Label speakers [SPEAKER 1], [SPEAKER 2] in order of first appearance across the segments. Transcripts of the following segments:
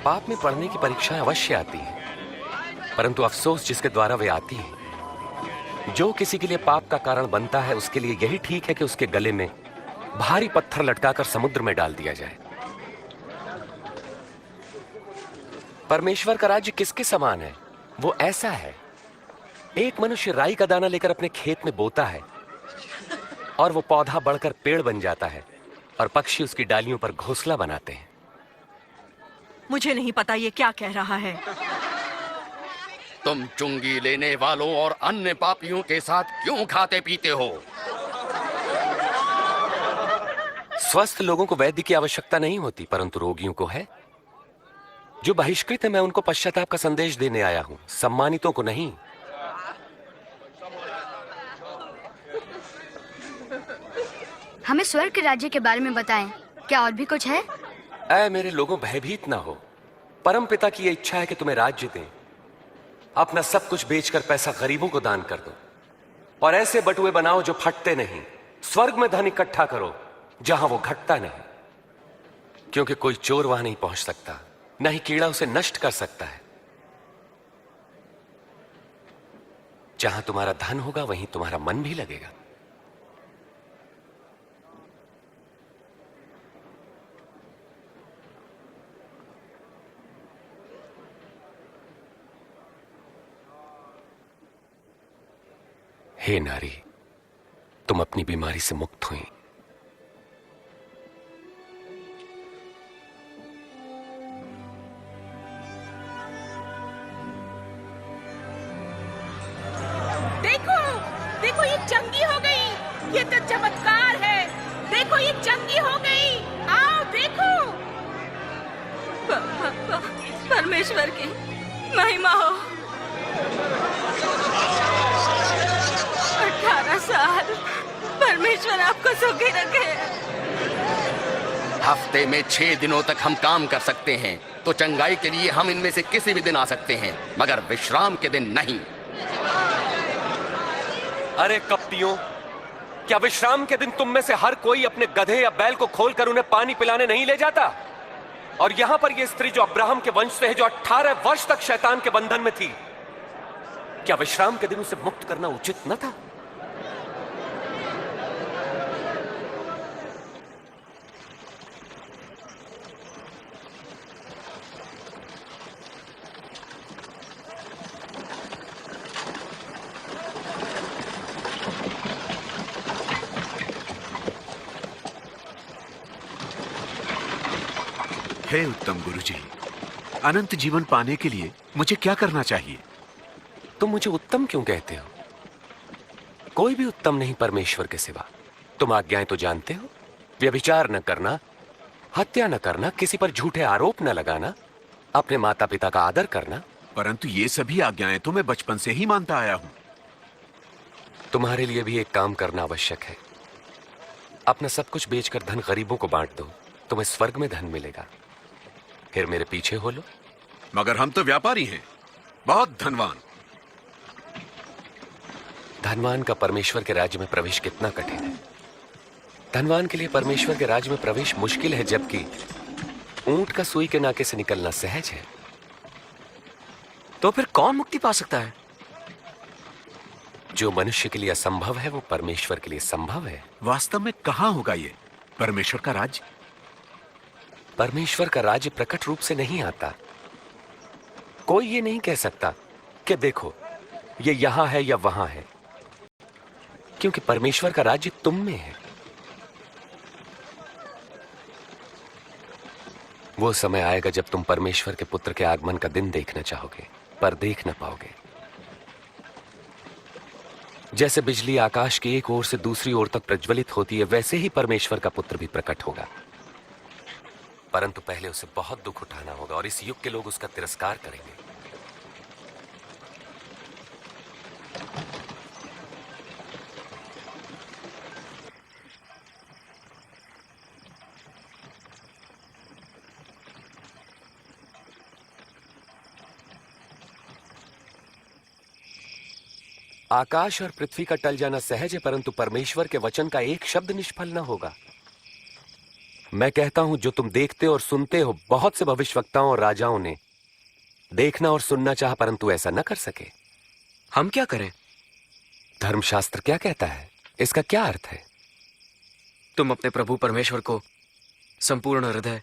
[SPEAKER 1] पाप में पढ़ने की परीक्षाएं अवश्य आती हैं, परंतु अफसोस जिसके द्वारा वे आती हैं। जो किसी के लिए पाप का कारण बनता है, उसके लिए यही ठीक है कि उसके गले में भारी पत्थर लटकाकर समुद्र में डाल दिया जाए। परमेश्वर का राज्य किसके समान है? वो ऐसा है, एक मनुष्य राई का दाना लेकर अपने खेत में बोता है और वो पौधा बढ़कर पेड़ बन जाता है और पक्षी उसकी डालियों पर घोंसला बनाते हैं।
[SPEAKER 2] मुझे नहीं पता ये क्या कह रहा है।
[SPEAKER 3] तुम चुंगी लेने वालों और अन्य पापियों के साथ क्यों खाते पीते हो?
[SPEAKER 1] स्वस्थ लोगों को वैद्य की आवश्यकता नहीं होती, परंतु रोगियों को है। जो बहिष्कृत है, मैं उनको पश्चाताप का संदेश देने आया हूं, सम्मानितों को नहीं।
[SPEAKER 4] हमें स्वर्ग के राज्य के बारे में बताएं। क्या और भी कुछ है?
[SPEAKER 1] ऐ मेरे लोगों, भयभीत ना हो। परम पिता की यह इच्छा है कि तुम्हें राज्य दें। अपना सब कुछ बेचकर पैसा गरीबों को दान कर दो और ऐसे बटुए बनाओ जो फटते नहीं। स्वर्ग में धन इकट्ठा करो जहां वो घटता नहीं, क्योंकि कोई चोर वहां नहीं पहुंच सकता, न ही कीड़ा उसे नष्ट कर सकता है। जहां तुम्हारा धन होगा वहीं तुम्हारा मन भी लगेगा। हे नारी, तुम अपनी बीमारी से मुक्त हुई।
[SPEAKER 2] देखो, देखो ये चंगी हो गई। ये तो चमत्कार है। देखो ये चंगी हो गई। आओ देखो। परमेश्वर की महिमा हो। 18 साल। परमेश्वर आपको सुखी रखे।
[SPEAKER 3] हफ्ते में 6 दिनों तक हम काम कर सकते हैं, तो चंगाई के लिए हम इनमें से किसी भी दिन आ सकते हैं, मगर विश्राम के दिन नहीं।
[SPEAKER 1] अरे कपटियों, क्या विश्राम के दिन तुम में से हर कोई अपने गधे या बैल को खोलकर उन्हें पानी पिलाने नहीं ले जाता? और यहां पर यह स्त्री जो अब्राहम के वंश से है, जो 18 वर्ष तक शैतान के बंधन में थी, क्या विश्राम के दिन उसे मुक्त करना उचित न था?
[SPEAKER 5] हे उत्तम गुरुजी, अनंत जीवन पाने के लिए मुझे क्या करना चाहिए?
[SPEAKER 1] तुम मुझे उत्तम क्यों कहते हो? कोई भी उत्तम नहीं परमेश्वर के सिवा। तुम आज्ञाएं तो जानते हो। व्यभिचार न करना, हत्या न करना, किसी पर झूठे आरोप न लगाना, अपने माता पिता का आदर करना।
[SPEAKER 5] परंतु ये सभी आज्ञाएं तो मैं बचपन से ही मानता आया हूं।
[SPEAKER 1] तुम्हारे लिए भी एक काम करना आवश्यक है। अपना सब कुछ बेचकर धन गरीबों को बांट दो, तुम्हें स्वर्ग में धन मिलेगा। फिर मेरे पीछे हो लो।
[SPEAKER 5] मगर हम तो व्यापारी हैं, बहुत धनवान।
[SPEAKER 1] धनवान का परमेश्वर के राज्य में प्रवेश कितना कठिन है। धनवान के लिए परमेश्वर के राज्य में प्रवेश मुश्किल है, जबकि ऊंट का सुई के नाके से निकलना सहज है।
[SPEAKER 6] तो फिर कौन मुक्ति पा सकता है?
[SPEAKER 1] जो मनुष्य के लिए असंभव है, वो परमेश्वर के लिए संभव है।
[SPEAKER 5] वास्तव में कहां होगा ये परमेश्वर का राज्य?
[SPEAKER 1] परमेश्वर का राज्य प्रकट रूप से नहीं आता। कोई ये नहीं कह सकता कि देखो ये यहां है या वहां है, क्योंकि परमेश्वर का राज्य तुम में है। वो समय आएगा जब तुम परमेश्वर के पुत्र के आगमन का दिन देखना चाहोगे, पर देख ना पाओगे। जैसे बिजली आकाश की एक ओर से दूसरी ओर तक प्रज्वलित होती है, वैसे ही परमेश्वर का पुत्र भी प्रकट होगा। परंतु पहले उसे बहुत दुख उठाना होगा और इस युग के लोग उसका तिरस्कार करेंगे। आकाश और पृथ्वी का टल जाना सहज है, परंतु परमेश्वर के वचन का एक शब्द निष्फल न होगा। मैं कहता हूं, जो तुम देखते और सुनते हो, बहुत से भविष्यवक्ताओं और राजाओं ने देखना और सुनना चाहा, परंतु ऐसा न कर सके।
[SPEAKER 6] हम क्या करें?
[SPEAKER 1] धर्मशास्त्र क्या कहता है? इसका क्या अर्थ है?
[SPEAKER 6] तुम अपने प्रभु परमेश्वर को संपूर्ण हृदय,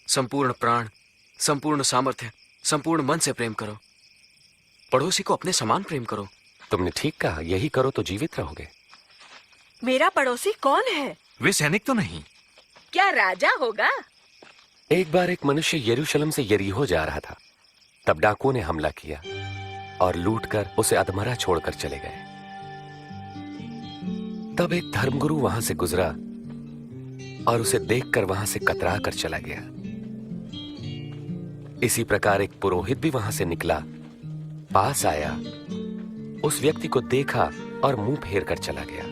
[SPEAKER 6] संपूर्ण प्राण, संपूर्ण सामर्थ्य, संपूर्ण मन से प्रेम करो। पड़ोसी को अपने समान प्रेम करो।
[SPEAKER 1] तुमने ठीक कहा, यही करो तो जीवित रहोगे।
[SPEAKER 2] मेरा पड़ोसी कौन है?
[SPEAKER 5] वे सैनिक तो नहीं?
[SPEAKER 2] क्या राजा होगा?
[SPEAKER 1] एक बार एक मनुष्य यरूशलेम से यरीहो जा रहा था। तब डाकुओं ने हमला किया और लूटकर उसे अधमरा छोड़कर चले गए। तब एक धर्मगुरु वहां से गुजरा और उसे देखकर वहां से कतरा कर चला गया। इसी प्रकार एक पुरोहित भी वहां से निकला, पास आया, उस व्यक्ति को देखा और मुंह फेर कर चला गया।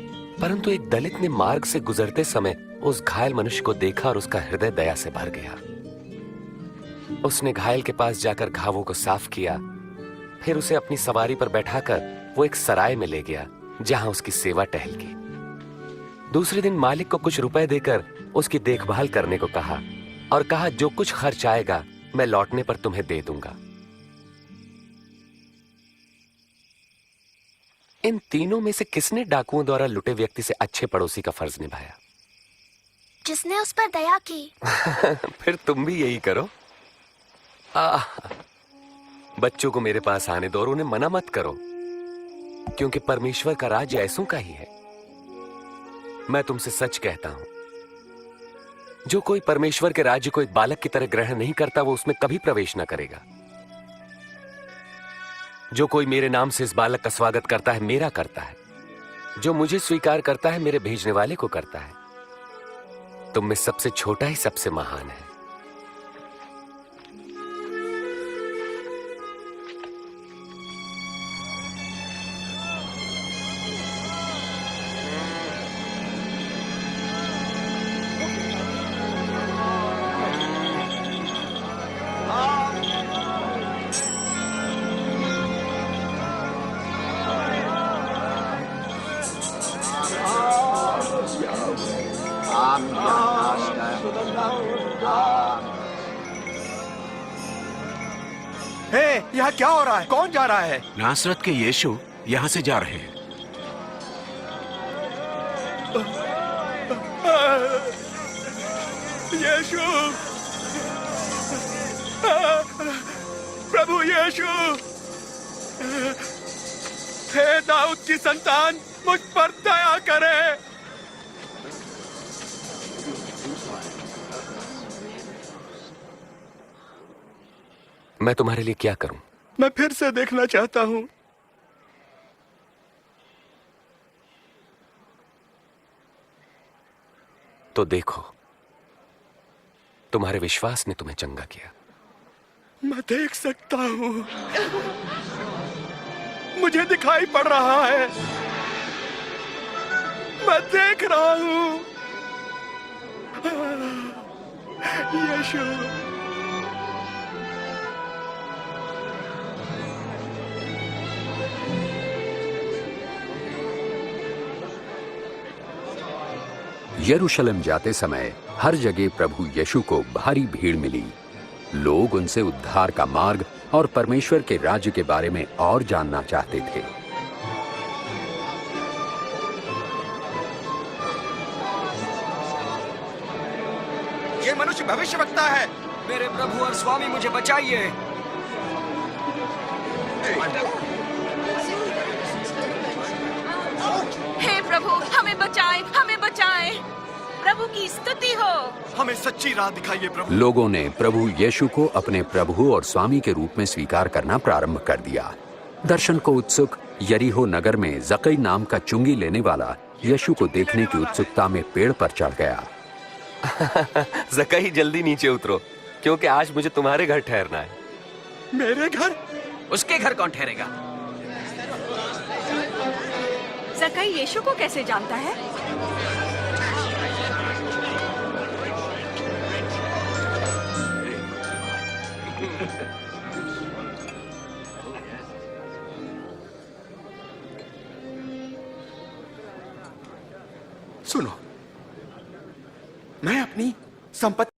[SPEAKER 1] परंतु एक दलित ने मार्ग से गुजरते समय उस घायल मनुष्य को देखा और उसका हृदय दया से भर गया। उसने घायल के पास जाकर घावों को साफ किया, फिर उसे अपनी सवारी पर बैठाकर वो एक सराय में ले गया, जहां उसकी सेवा टहल की। दूसरे दिन मालिक को कुछ रुपए देकर उसकी देखभाल करने को कहा और कहा, जो कुछ खर्च आएगा मैं लौटने पर तुम्हें दे दूंगा। इन तीनों में से किसने डाकुओं द्वारा लुटे व्यक्ति से अच्छे पड़ोसी का फर्ज निभाया?
[SPEAKER 4] जिसने उस पर दया की।
[SPEAKER 1] फिर तुम भी यही करो। बच्चों को मेरे पास आने दो और उन्हें मना मत करो, क्योंकि परमेश्वर का राज्य ऐसों का ही है। मैं तुमसे सच कहता हूं, जो कोई परमेश्वर के राज्य को एक बालक की तरह ग्रहण नहीं करता, वो उसमें कभी प्रवेश न करेगा। जो कोई मेरे नाम से इस बालक का स्वागत करता है, मेरा करता है। जो मुझे स्वीकार करता है, मेरे भेजने वाले को करता है। तुम में सबसे छोटा ही सबसे महान है।
[SPEAKER 7] यहाँ क्या हो रहा है? कौन जा रहा है?
[SPEAKER 5] नासरत के यीशु यहाँ से जा रहे हैं।
[SPEAKER 7] यीशु, प्रभु यीशु, हे दाऊद की संतान, मुझ पर दया करे।
[SPEAKER 1] मैं तुम्हारे लिए क्या करूं?
[SPEAKER 7] मैं फिर से देखना चाहता हूं।
[SPEAKER 1] तो देखो, तुम्हारे विश्वास ने तुम्हें चंगा किया।
[SPEAKER 7] मैं देख सकता हूं, मुझे दिखाई पड़ रहा है, मैं देख रहा हूं। यीशु,
[SPEAKER 8] यरूशलेम जाते समय हर जगह प्रभु यीशु को भारी भीड़ मिली। लोग उनसे उद्धार का मार्ग और परमेश्वर के राज्य के बारे में और जानना चाहते थे।
[SPEAKER 7] ये मनुष्य भविष्यवक्ता है।
[SPEAKER 6] मेरे प्रभु और स्वामी, मुझे बचाइए।
[SPEAKER 2] हे प्रभु, हमें बचाए, हमें बचाए। प्रभु की स्तुति हो।
[SPEAKER 7] हमें सच्ची राह दिखाइए प्रभु।
[SPEAKER 8] लोगों ने प्रभु यीशु को अपने प्रभु और स्वामी के रूप में स्वीकार करना प्रारंभ कर दिया। दर्शन को उत्सुक यरीहो नगर में जकई नाम का चुंगी लेने वाला यीशु को देखने की उत्सुकता में पेड़ पर चढ़ गया।
[SPEAKER 1] जकई, जल्दी नीचे उतरो, क्योंकि आज मुझे तुम्हारे घर ठहरना है।
[SPEAKER 7] मेरे घर?
[SPEAKER 6] उसके घर कौन ठहरेगा?
[SPEAKER 2] जकई यीशु को कैसे जानता है?
[SPEAKER 7] सुनो, मैं अपनी संपत्ति